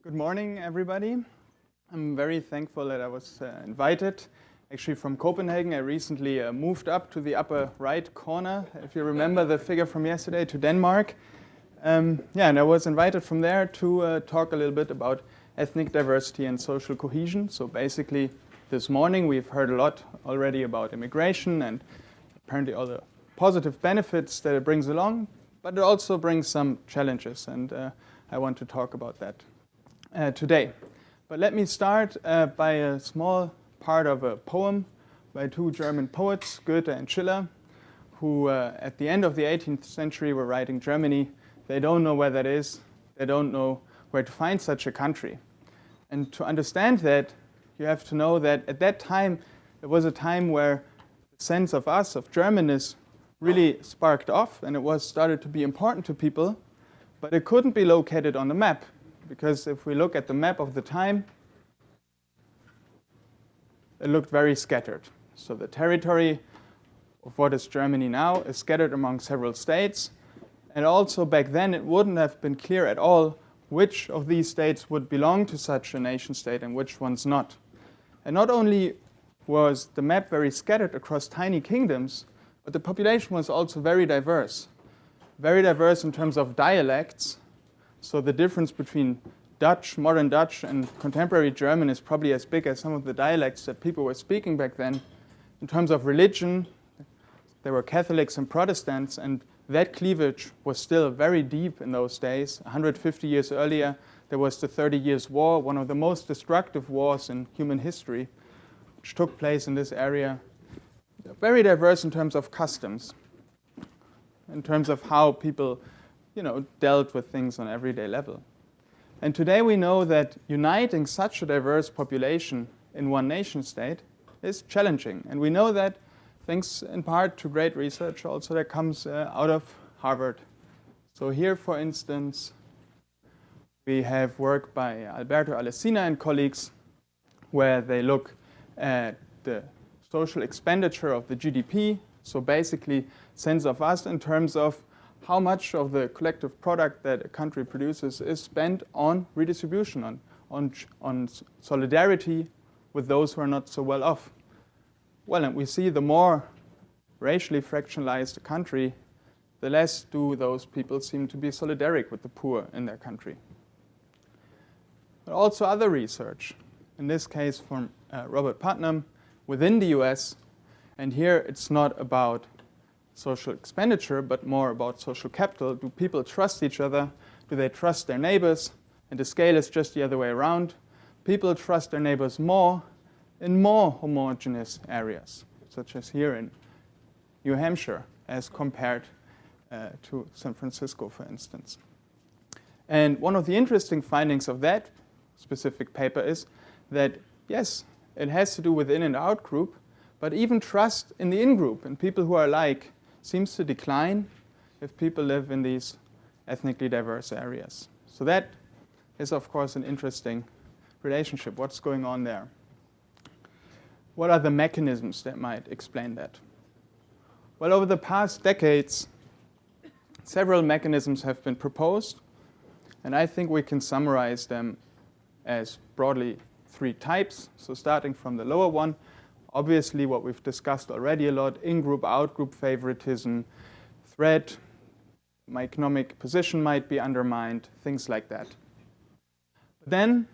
Good morning, everybody. I'm very thankful that I was invited. Actually, from Copenhagen, I recently moved up to the upper right corner, if you remember the figure from yesterday, to Denmark. And I was invited from there to talk a little bit about ethnic diversity and social cohesion. So basically, this morning we've heard a lot already about immigration and apparently all the positive benefits that it brings along, but it also brings some challenges, and I want to talk about that today. But let me start by a small part of a poem by two German poets, Goethe and Schiller, who at the end of the 18th century were writing Germany. They don't know where that is. They don't know where to find such a country. And to understand that, you have to know that at that time, it was a time where the sense of us, of Germanness, really sparked off, and it was started to be important to people, but it couldn't be located on the map. Because if we look at the map of the time, it looked very scattered. So the territory of what is Germany now is scattered among several states. And also back then, it wouldn't have been clear at all which of these states would belong to such a nation state and which ones not. And not only was the map very scattered across tiny kingdoms, but the population was also very diverse. Very diverse in terms of dialects. So the difference between Dutch, modern Dutch, and contemporary German is probably as big as some of the dialects that people were speaking back then. In terms of religion, there were Catholics and Protestants, and that cleavage was still very deep in those days. 150 years earlier, there was the 30 Years' War, one of the most destructive wars in human history, which took place in this area. Very diverse in terms of customs, in terms of how people dealt with things on an everyday level. And today we know that uniting such a diverse population in one nation state is challenging. And we know that thanks in part to great research also that comes out of Harvard. So here, for instance, we have work by Alberto Alesina and colleagues where they look at the social expenditure of the GDP. So basically, sense of us in terms of how much of the collective product that a country produces is spent on redistribution, on solidarity with those who are not so well off. Well, and we see the more racially fractionalized a country, the less do those people seem to be solidaric with the poor in their country. But also other research, in this case from Robert Putnam, within the US, and here it's not about social expenditure, but more about social capital. Do people trust each other? Do they trust their neighbors? And the scale is just the other way around. People trust their neighbors more in more homogeneous areas, such as here in New Hampshire, as compared to San Francisco, for instance. And one of the interesting findings of that specific paper is that, yes, it has to do with in and out group, but even trust in the in-group and people who are alike seems to decline if people live in these ethnically diverse areas. So that is, of course, an interesting relationship. What's going on there? What are the mechanisms that might explain that? Well, over the past decades, several mechanisms have been proposed, and I think we can summarize them as broadly three types. So starting from the lower one, obviously, what we've discussed already a lot, in-group, out-group favoritism, threat, my economic position might be undermined, things like that. But then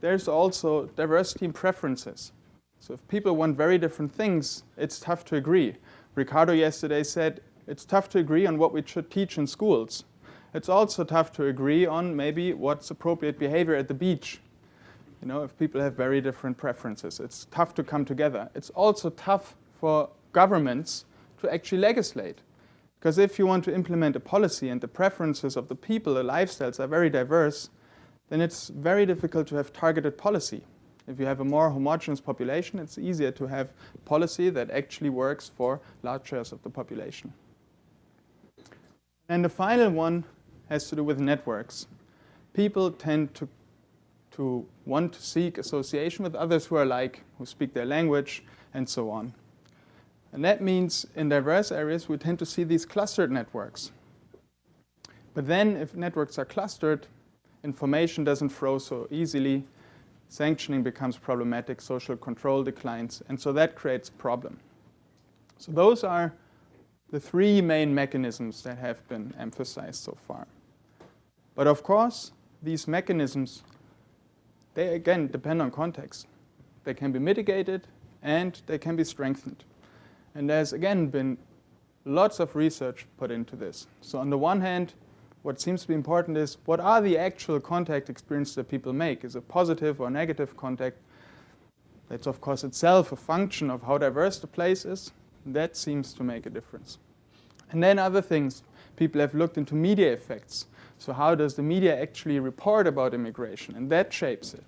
there's also diversity in preferences. So if people want very different things, it's tough to agree. Ricardo yesterday said it's tough to agree on what we should teach in schools. It's also tough to agree on maybe what's appropriate behavior at the beach. If people have very different preferences, it's tough to come together. It's also tough for governments to actually legislate. Because if you want to implement a policy and the preferences of the people, the lifestyles are very diverse, then it's very difficult to have targeted policy. If you have a more homogeneous population, it's easier to have policy that actually works for large shares of the population. And the final one has to do with networks. People tend to want to seek association with others who are alike, who speak their language, and so on. And that means in diverse areas, we tend to see these clustered networks. But then if networks are clustered, information doesn't flow so easily, sanctioning becomes problematic, social control declines, and so that creates a problem. So those are the three main mechanisms that have been emphasized so far. But of course, these mechanisms, they again depend on context. They can be mitigated and they can be strengthened. And there's again been lots of research put into this. So on the one hand, what seems to be important is what are the actual contact experiences that people make? Is it positive or negative contact? That's of course itself a function of how diverse the place is. That seems to make a difference. And then other things, people have looked into media effects. So how does the media actually report about immigration? And that shapes it.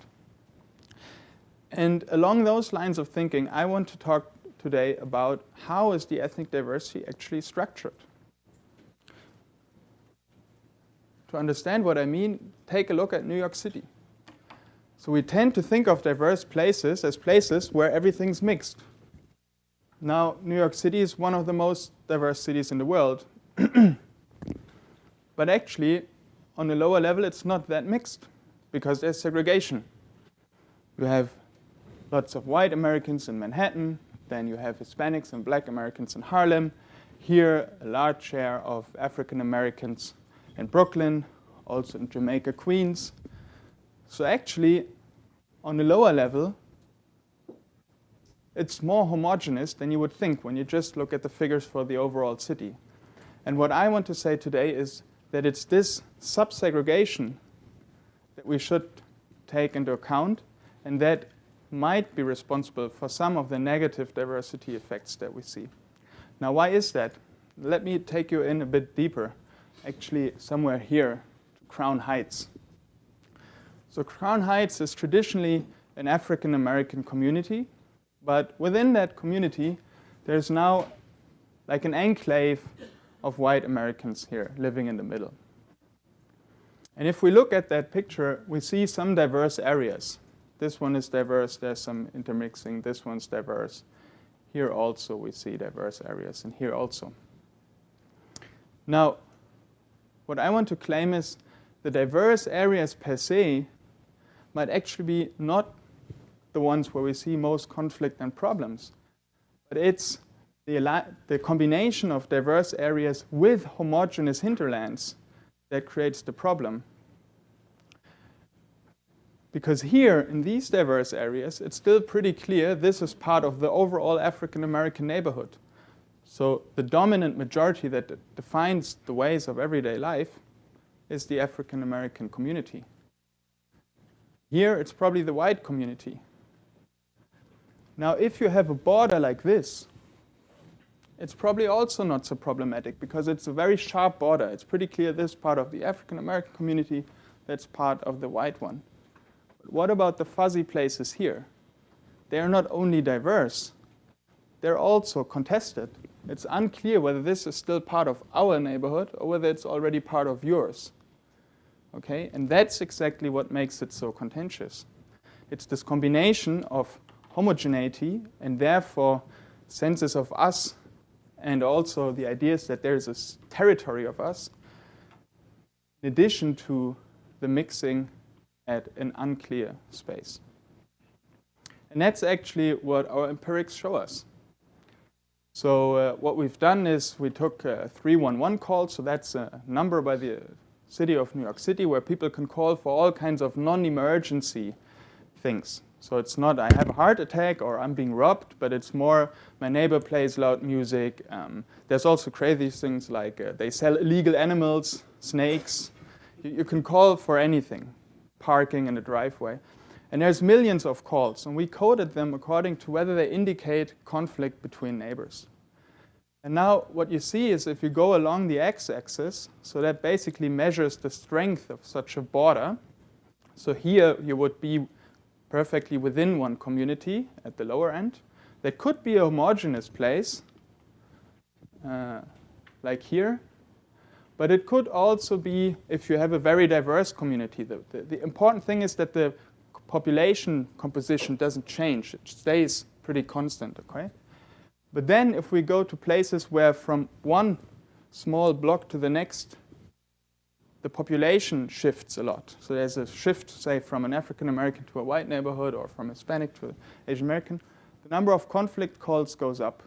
And along those lines of thinking, I want to talk today about how is the ethnic diversity actually structured. To understand what I mean, take a look at New York City. So we tend to think of diverse places as places where everything's mixed. Now, New York City is one of the most diverse cities in the world. But actually, on a lower level, it's not that mixed because there's segregation. You have lots of white Americans in Manhattan. Then you have Hispanics and black Americans in Harlem. Here, a large share of African Americans in Brooklyn, also in Jamaica, Queens. So actually, on a lower level, it's more homogeneous than you would think when you just look at the figures for the overall city. And what I want to say today is that it's this sub-segregation that we should take into account, and that might be responsible for some of the negative diversity effects that we see. Now, why is that? Let me take you in a bit deeper, actually somewhere here, to Crown Heights. So Crown Heights is traditionally an African American community, but within that community, there's now like an enclave of white Americans here living in the middle. And if we look at that picture, we see some diverse areas. This one is diverse, there's some intermixing, this one's diverse. Here also we see diverse areas, and here also. Now, what I want to claim is the diverse areas per se might actually be not the ones where we see most conflict and problems, but it's the combination of diverse areas with homogeneous hinterlands that creates the problem. Because here, in these diverse areas, it's still pretty clear this is part of the overall African American neighborhood. So the dominant majority that defines the ways of everyday life is the African American community. Here, it's probably the white community. Now, if you have a border like this, it's probably also not so problematic because it's a very sharp border. It's pretty clear this part of the African American community, that's part of the white one. But what about the fuzzy places here? They are not only diverse, they're also contested. It's unclear whether this is still part of our neighborhood or whether it's already part of yours. Okay? And that's exactly what makes it so contentious. It's this combination of homogeneity and therefore senses of us and also the ideas that there is a territory of us in addition to the mixing at an unclear space. And that's actually what our empirics show us. So what we've done is we took a 311 call, so that's a number by the city of New York City where people can call for all kinds of non-emergency things. So it's not I have a heart attack or I'm being robbed, but it's more my neighbor plays loud music. There's also crazy things like they sell illegal animals, snakes. You can call for anything, parking in a driveway. And there's millions of calls, and we coded them according to whether they indicate conflict between neighbors. And now what you see is if you go along the x-axis, so that basically measures the strength of such a border. So here you would be perfectly within one community at the lower end. That could be a homogeneous place, like here. But it could also be if you have a very diverse community. The important thing is that the population composition doesn't change. It stays pretty constant, okay? But then if we go to places where from one small block to the next, the population shifts a lot. So there's a shift, say, from an African American to a white neighborhood or from Hispanic to Asian American. The number of conflict calls goes up.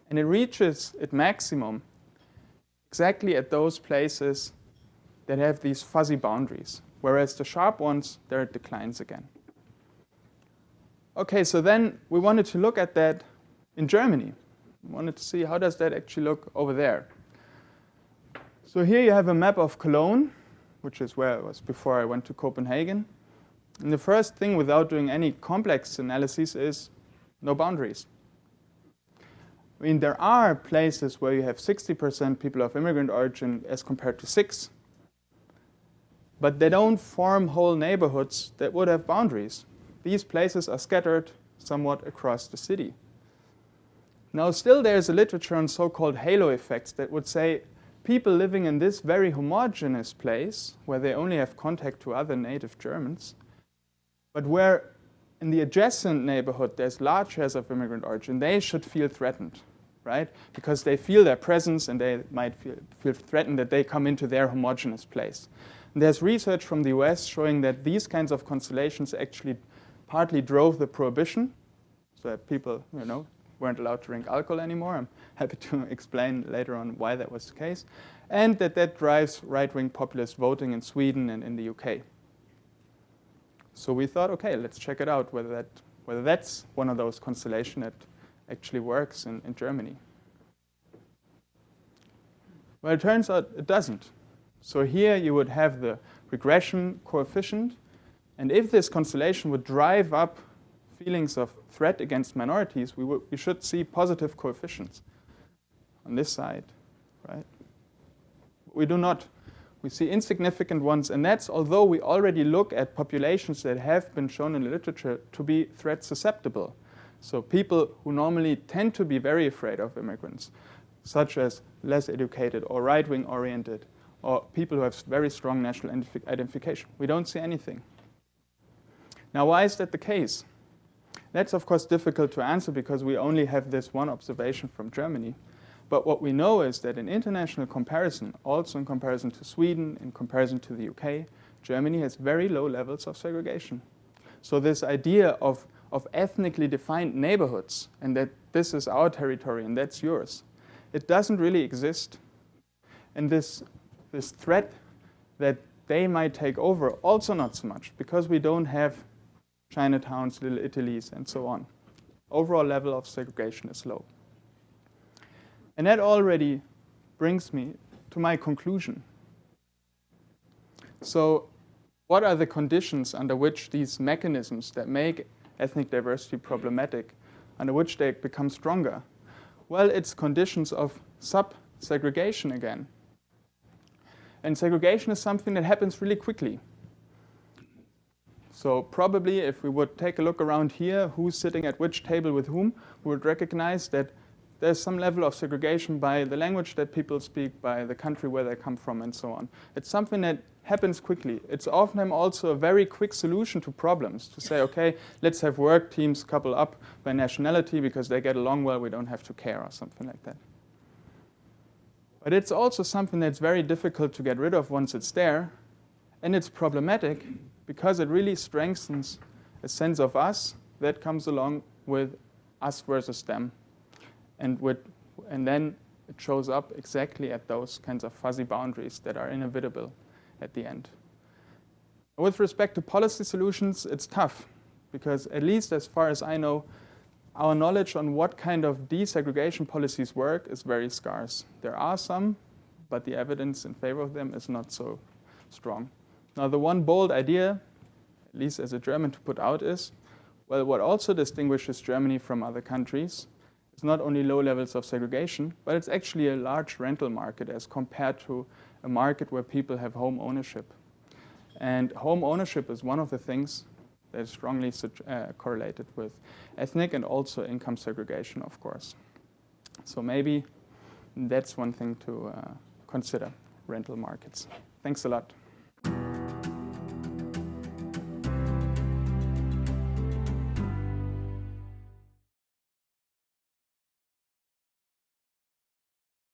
And it reaches its maximum exactly at those places that have these fuzzy boundaries, whereas the sharp ones, there it declines again. Okay, so then we wanted to look at that in Germany. We wanted to see how does that actually look over there. So here you have a map of Cologne, which is where I was before I went to Copenhagen. And the first thing, without doing any complex analysis, is no boundaries. I mean, there are places where you have 60% people of immigrant origin as compared to 6%. But they don't form whole neighborhoods that would have boundaries. These places are scattered somewhat across the city. Now, still there's a literature on so-called halo effects that would say people living in this very homogeneous place, where they only have contact to other native Germans, but where in the adjacent neighborhood there's large shares of immigrant origin, they should feel threatened, right? Because they feel their presence and they might feel threatened that they come into their homogeneous place. And there's research from the US showing that these kinds of constellations actually partly drove the prohibition, so that people, weren't allowed to drink alcohol anymore. I'm happy to explain later on why that was the case. And that drives right-wing populist voting in Sweden and in the UK. So we thought, okay, let's check it out, whether that's one of those constellations that actually works in Germany. Well, it turns out it doesn't. So here you would have the regression coefficient. And if this constellation would drive up feelings of threat against minorities, we should see positive coefficients on this side, right? We do not. We see insignificant ones, and that's although we already look at populations that have been shown in the literature to be threat susceptible. So people who normally tend to be very afraid of immigrants, such as less educated or right-wing oriented, or people who have very strong national identification. We don't see anything. Now, why is that the case? That's, of course, difficult to answer because we only have this one observation from Germany. But what we know is that in international comparison, also in comparison to Sweden, in comparison to the UK, Germany has very low levels of segregation. So this idea of ethnically defined neighborhoods, and that this is our territory and that's yours, it doesn't really exist. And this threat that they might take over, also not so much, because we don't have Chinatowns, Little Italies, and so on. Overall level of segregation is low. And that already brings me to my conclusion. So what are the conditions under which these mechanisms that make ethnic diversity problematic, under which they become stronger? Well, it's conditions of sub-segregation again. And segregation is something that happens really quickly. So probably if we would take a look around here, who's sitting at which table with whom, we would recognize that there's some level of segregation by the language that people speak, by the country where they come from, and so on. It's something that happens quickly. It's often also a very quick solution to problems, to say, okay, let's have work teams couple up by nationality because they get along well, we don't have to care, or something like that. But it's also something that's very difficult to get rid of once it's there, and it's problematic because it really strengthens a sense of us that comes along with us versus them. And then it shows up exactly at those kinds of fuzzy boundaries that are inevitable at the end. With respect to policy solutions, it's tough because, at least as far as I know, our knowledge on what kind of desegregation policies work is very scarce. There are some, but the evidence in favor of them is not so strong. Now, the one bold idea, at least as a German, to put out is, well, what also distinguishes Germany from other countries is not only low levels of segregation, but it's actually a large rental market as compared to a market where people have home ownership. And home ownership is one of the things that is strongly correlated with ethnic and also income segregation, of course. So maybe that's one thing to consider, rental markets. Thanks a lot.